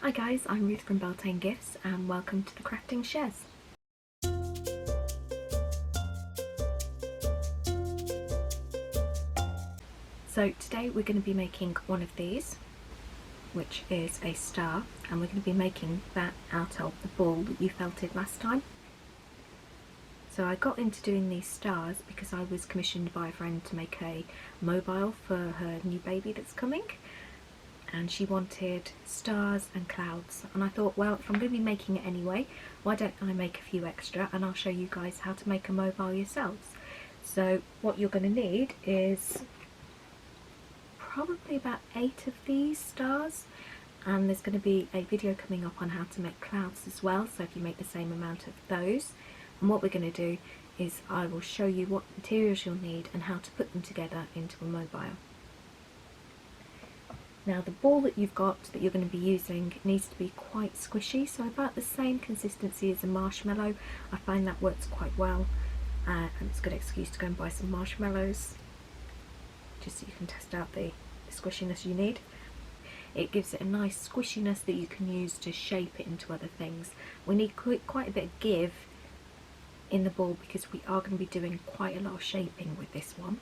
Hi guys, I'm Ruth from Beltane Gifts and welcome to the Crafting Shares. So today we're going to be making one of these, which is a star, and we're going to be making that out of the ball that you felted last time. So I got into doing these stars because I was commissioned by a friend to make a mobile for her new baby that's coming. And she wanted stars and clouds, and I thought, well, if I'm going to be making it anyway, why don't I make a few extra and I'll show you guys how to make a mobile yourselves. So what you're going to need is probably about 8 of these stars, and there's going to be a video coming up on how to make clouds as well, so if you make the same amount of those. And what we're going to do is I will show you what materials you'll need and how to put them together into a mobile. Now the ball that you've got that you're going to be using needs to be quite squishy, so about the same consistency as a marshmallow. I find that works quite well, and it's a good excuse to go and buy some marshmallows just so you can test out the squishiness you need. It gives it a nice squishiness that you can use to shape it into other things. We need quite a bit of give in the ball because we are going to be doing quite a lot of shaping with this one.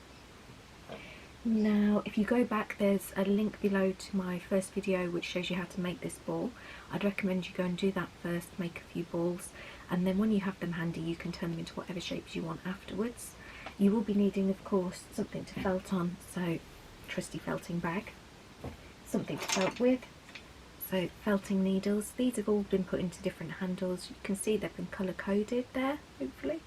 Now if you go back, there's a link below to my first video which shows you how to make this ball. I'd recommend you go and do that first, make a few balls, and then when you have them handy you can turn them into whatever shapes you want afterwards. You will be needing, of course, something to felt on, so trusty felting bag, something to felt with, so felting needles. These have all been put into different handles. You can see they've been colour coded there, hopefully.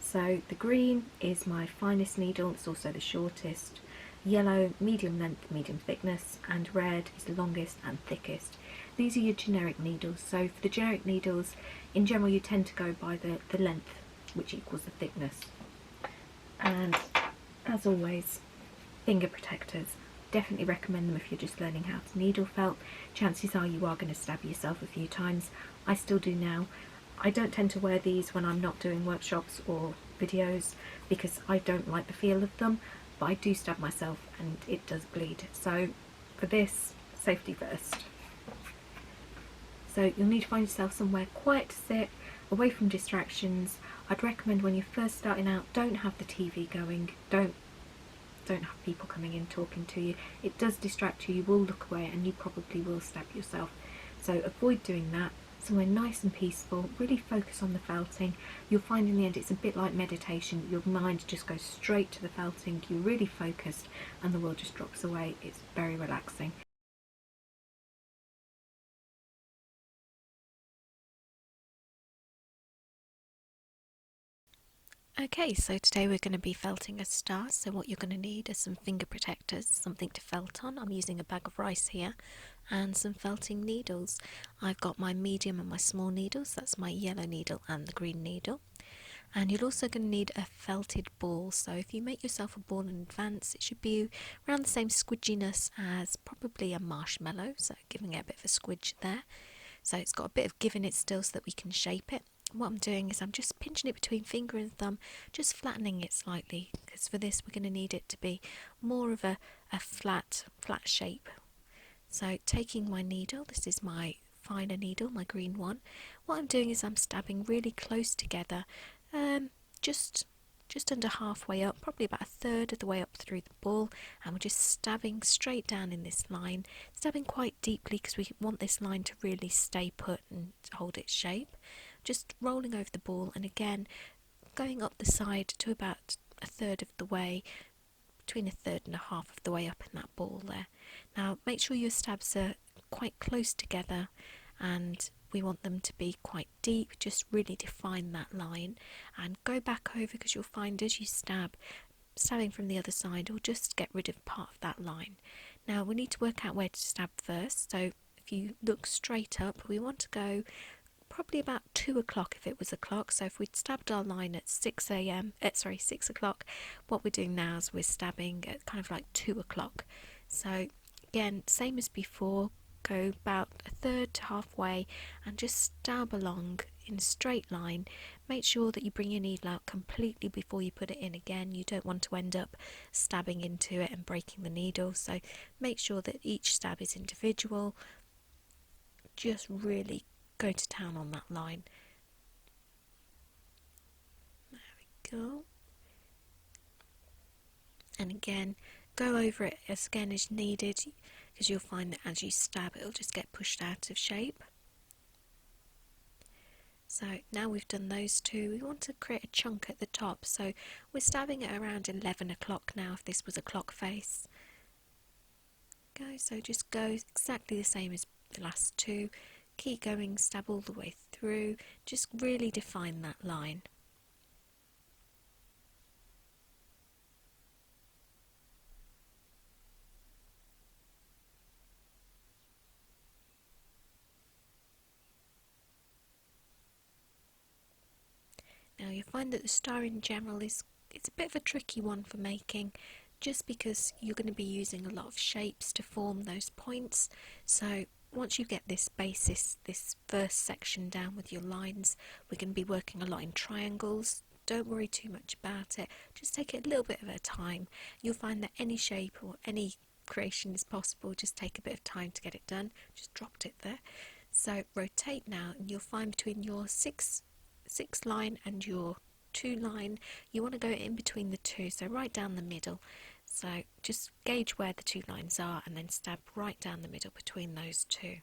So the green is my finest needle, it's also the shortest. Yellow, medium length, medium thickness, and red is the longest and thickest. These are your generic needles, so for the generic needles, in general you tend to go by the length, which equals the thickness. And as always, finger protectors. Definitely recommend them if you're just learning how to needle felt. Chances are you are going to stab yourself a few times. I still do now. I don't tend to wear these when I'm not doing workshops or videos because I don't like the feel of them. But I do stab myself and it does bleed, so for this, safety first. So you'll need to find yourself somewhere quiet to sit, away from distractions. I'd recommend when you're first starting out, don't have the TV going, don't have people coming in talking to you. It does distract you, you will look away and you probably will stab yourself. So avoid doing that. Somewhere nice and peaceful, really focus on the felting. You'll find in the end it's a bit like meditation. Your mind just goes straight to the felting, you're really focused and the world just drops away. It's very relaxing. Okay, so today we're going to be felting a star, so what you're going to need is some finger protectors, something to felt on. I'm using a bag of rice here, and some felting needles. I've got my medium and my small needles, that's my yellow needle and the green needle. And you're also going to need a felted ball, so if you make yourself a ball in advance, it should be around the same squidginess as probably a marshmallow, so giving it a bit of a squidge there. So it's got a bit of give in it still so that we can shape it. What I'm doing is I'm just pinching it between finger and thumb, just flattening it slightly, because for this we're going to need it to be more of a flat shape. So taking my needle, this is my finer needle, my green one, what I'm doing is I'm stabbing really close together, just under halfway up, probably about a third of the way up through the ball, and we're just stabbing straight down in this line, stabbing quite deeply because we want this line to really stay put and hold its shape. Just rolling over the ball and again going up the side to about a third of the way, between a third and a half of the way up in that ball there. Now make sure your stabs are quite close together and we want them to be quite deep, just really define that line and go back over, because you'll find as you stabbing from the other side will just get rid of part of that line. Now we need to work out where to stab first, so if you look straight up we want to go probably about 2 o'clock if it was a clock. So if we'd stabbed our line at 6 o'clock, what we're doing now is we're stabbing at kind of like 2 o'clock. So again, same as before, go about a third to halfway and just stab along in a straight line. Make sure that you bring your needle out completely before you put it in again. You don't want to end up stabbing into it and breaking the needle, so make sure that each stab is individual. just really go to town on that line. There we go. And again, go over it as needed, because you'll find that as you stab it'll just get pushed out of shape. So now we've done those two, we want to create a chunk at the top, so we're stabbing at around 11 o'clock now if this was a clock face. So just go exactly the same as the last two, keep going, stab all the way through, just really define that line. Now you'll find that the star in general it's a bit of a tricky one for making, just because you're going to be using a lot of shapes to form those points. So once you get this basis, this first section down with your lines, we're going to be working a lot in triangles. Don't worry too much about it, just take it a little bit of a time. You'll find that any shape or any creation is possible, just take a bit of time to get it done. Just dropped it there. So rotate now, and you'll find between your six line and your 2 line, you want to go in between the two, so right down the middle. So just gauge where the 2 lines are and then stab right down the middle between those two.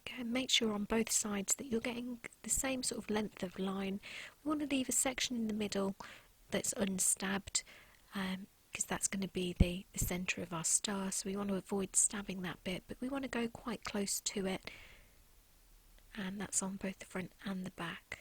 Okay, make sure on both sides that you're getting the same sort of length of line. We want to leave a section in the middle that's unstabbed, because that's going to be the centre of our star, so we want to avoid stabbing that bit, but we want to go quite close to it, and that's on both the front and the back.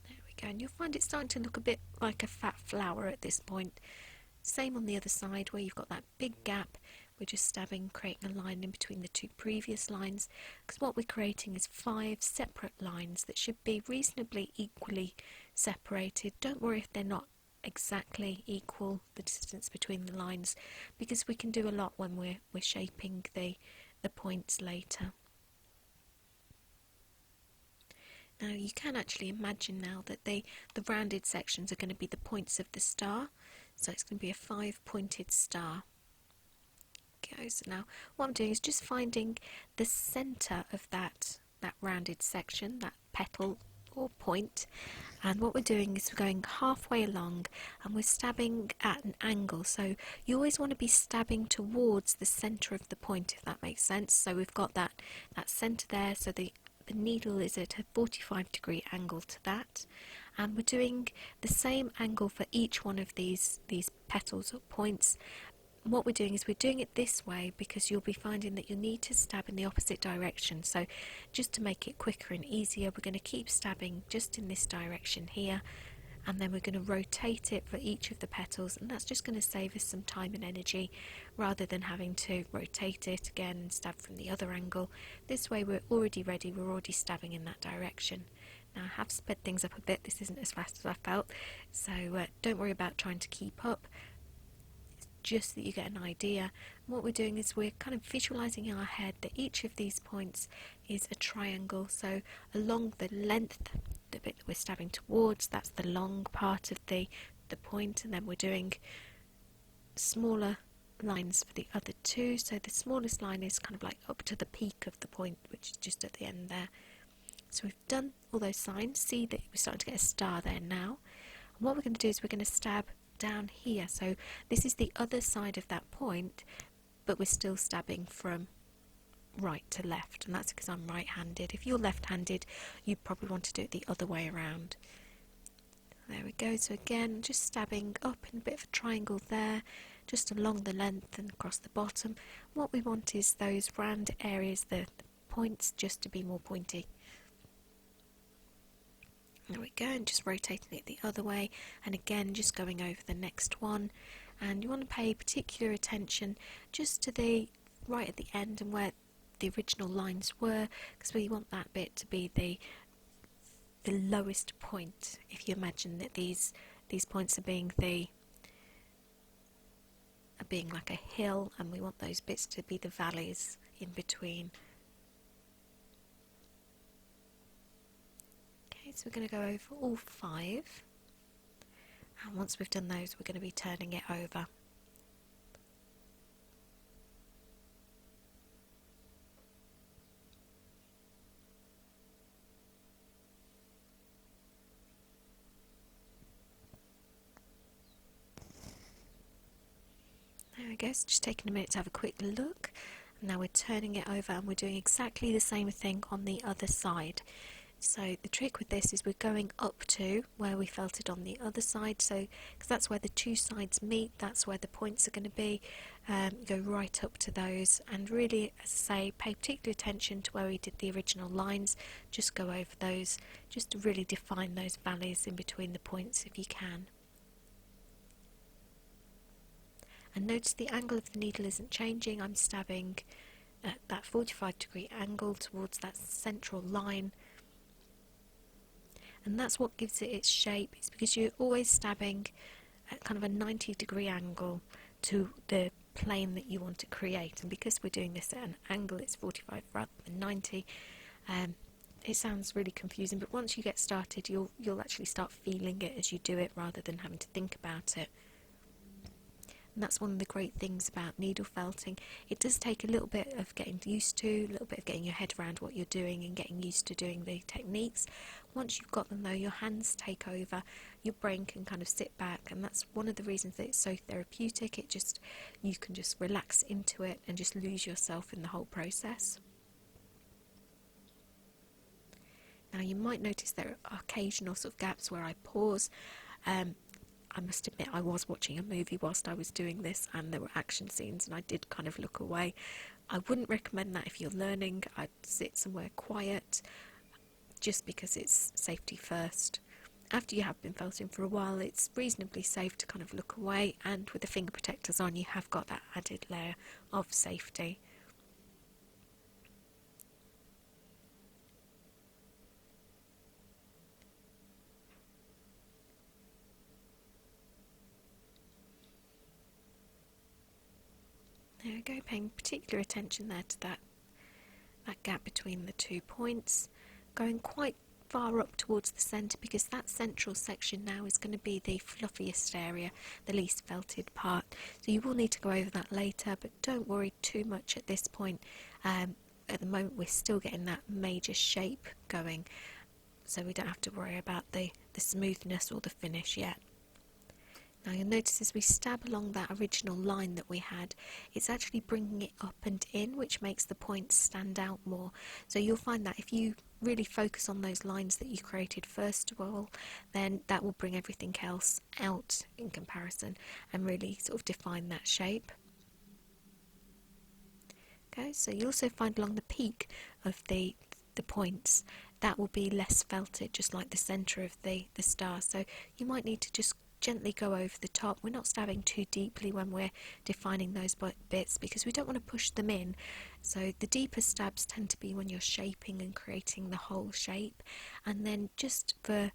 There we go, and you'll find it starting to look a bit like a fat flower at this point. Same on the other side where you've got that big gap. We're just stabbing, creating a line in between the 2 previous lines, because what we're creating is 5 separate lines that should be reasonably equally separated. Don't worry if they're not exactly equal, the distance between the lines, because we can do a lot when we're shaping the points later. Now you can actually imagine now that the rounded sections are going to be the points of the star, so it's going to be a 5-pointed star. Okay, so now what I'm doing is just finding the centre of that rounded section, that petal or point, and what we're doing is we're going halfway along and we're stabbing at an angle, so you always want to be stabbing towards the centre of the point, if that makes sense. So we've got that centre there, so the needle is at a 45-degree angle to that, and we're doing the same angle for each one of these petals or points. What we're doing is we're doing it this way because you'll be finding that you need to stab in the opposite direction, so just to make it quicker and easier, we're going to keep stabbing just in this direction here, and then we're going to rotate it for each of the petals, and that's just going to save us some time and energy rather than having to rotate it again and stab from the other angle. This way we're already ready, we're already stabbing in that direction. Now I have sped things up a bit, this isn't as fast as I felt, so don't worry about trying to keep up, just that you get an idea. What we're doing is we're kind of visualizing in our head that each of these points is a triangle, so along the length, the bit that we're stabbing towards, that's the long part of the point, and then we're doing smaller lines for the other two, so the smallest line is kind of like up to the peak of the point, which is just at the end there. So we've done all those signs, see that we're starting to get a star there now, and what we're going to do is we're going to stab down here, so this is the other side of that point, but we're still stabbing from right to left, and that's because I'm right-handed. If you're left-handed, you probably want to do it the other way around. There we go, so again just stabbing up in a bit of a triangle there, just along the length and across the bottom. What we want is those round areas, the points, just to be more pointy. There we go, and just rotating it the other way, and again just going over the next one, and you want to pay particular attention just to the right at the end and where the original lines were, because we want that bit to be the lowest point. If you imagine that these points are being the being like a hill, and we want those bits to be the valleys in between. Okay, so we're going to go over all 5, and once we've done those, we're going to be turning it over. There we go, so just taking a minute to have a quick look. Now we're turning it over and we're doing exactly the same thing on the other side. So the trick with this is we're going up to where we felt it on the other side, so because that's where the 2 sides meet, that's where the points are going to be. Go right up to those, and really, as I say, pay particular attention to where we did the original lines. Just go over those, just to really define those valleys in between the points if you can. And notice the angle of the needle isn't changing. I'm stabbing at that 45-degree angle towards that central line, and that's what gives it its shape. It's because you're always stabbing at kind of a 90-degree angle to the plane that you want to create, and because we're doing this at an angle, it's 45 rather than 90. It sounds really confusing, but once you get started, you'll actually start feeling it as you do it rather than having to think about it. And that's one of the great things about needle felting. It does take a little bit of getting used to, a little bit of getting your head around what you're doing and getting used to doing the techniques. Once you've got them though, your hands take over, your brain can kind of sit back, and that's one of the reasons that it's so therapeutic. You can just relax into it and just lose yourself in the whole process. Now you might notice there are occasional sort of gaps where I pause. I must admit I was watching a movie whilst I was doing this, and there were action scenes and I did kind of look away. I wouldn't recommend that if you're learning. I'd sit somewhere quiet just because it's safety first. After you have been felting for a while, it's reasonably safe to kind of look away, and with the finger protectors on you have got that added layer of safety. There we go, paying particular attention there to that gap between the 2 points, going quite far up towards the centre, because that central section now is going to be the fluffiest area, the least felted part. So you will need to go over that later, but don't worry too much at this point. At the moment we're still getting that major shape going, so we don't have to worry about the smoothness or the finish yet. Now you'll notice as we stab along that original line that we had, it's actually bringing it up and in, which makes the points stand out more. So you'll find that if you really focus on those lines that you created first of all, then that will bring everything else out in comparison and really sort of define that shape. Okay, so you also find along the peak of the points, that will be less felted, just like the centre of the star. So you might need to just gently go over the top. We're not stabbing too deeply when we're defining those bits, because we don't want to push them in. So the deeper stabs tend to be when you're shaping and creating the whole shape, and then just for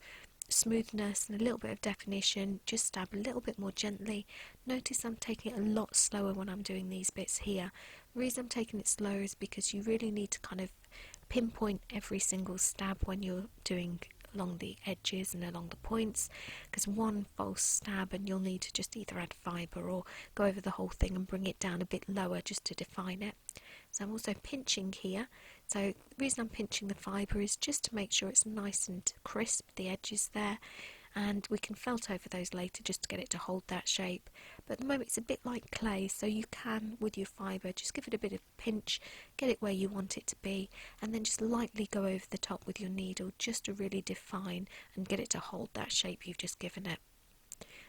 smoothness and a little bit of definition, just stab a little bit more gently. Notice I'm taking it a lot slower when I'm doing these bits here. The reason I'm taking it slower is because you really need to kind of pinpoint every single stab when you're doing along the edges and along the points, because one false stab and you'll need to just either add fibre or go over the whole thing and bring it down a bit lower just to define it. So I'm also pinching here. So the reason I'm pinching the fibre is just to make sure it's nice and crisp, the edges there, and we can felt over those later just to get it to hold that shape. But at the moment it's a bit like clay, so you can, with your fibre, just give it a bit of pinch, get it where you want it to be, and then just lightly go over the top with your needle just to really define and get it to hold that shape you've just given it.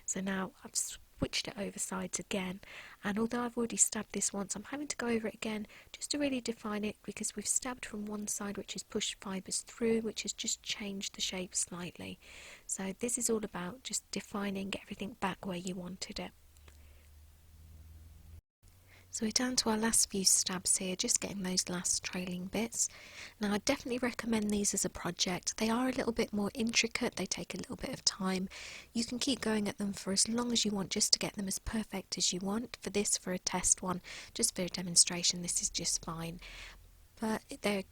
So now I've switched it over sides again, and although I've already stabbed this once, I'm having to go over it again just to really define it, because we've stabbed from one side, which has pushed fibres through, which has just changed the shape slightly. So this is all about just defining, get everything back where you wanted it. So we're down to our last few stabs here, just getting those last trailing bits. Now I definitely recommend these as a project. They are a little bit more intricate, they take a little bit of time. You can keep going at them for as long as you want just to get them as perfect as you want. For a test one, just for a demonstration, this is just fine. But they're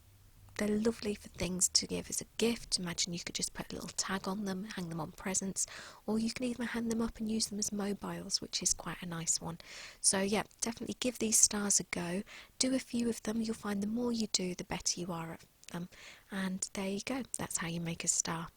lovely for things to give as a gift. Imagine you could just put a little tag on them, hang them on presents, or you can even hang them up and use them as mobiles, which is quite a nice one. So yeah, definitely give these stars a go. Do a few of them. You'll find the more you do, the better you are at them. And there you go. That's how you make a star.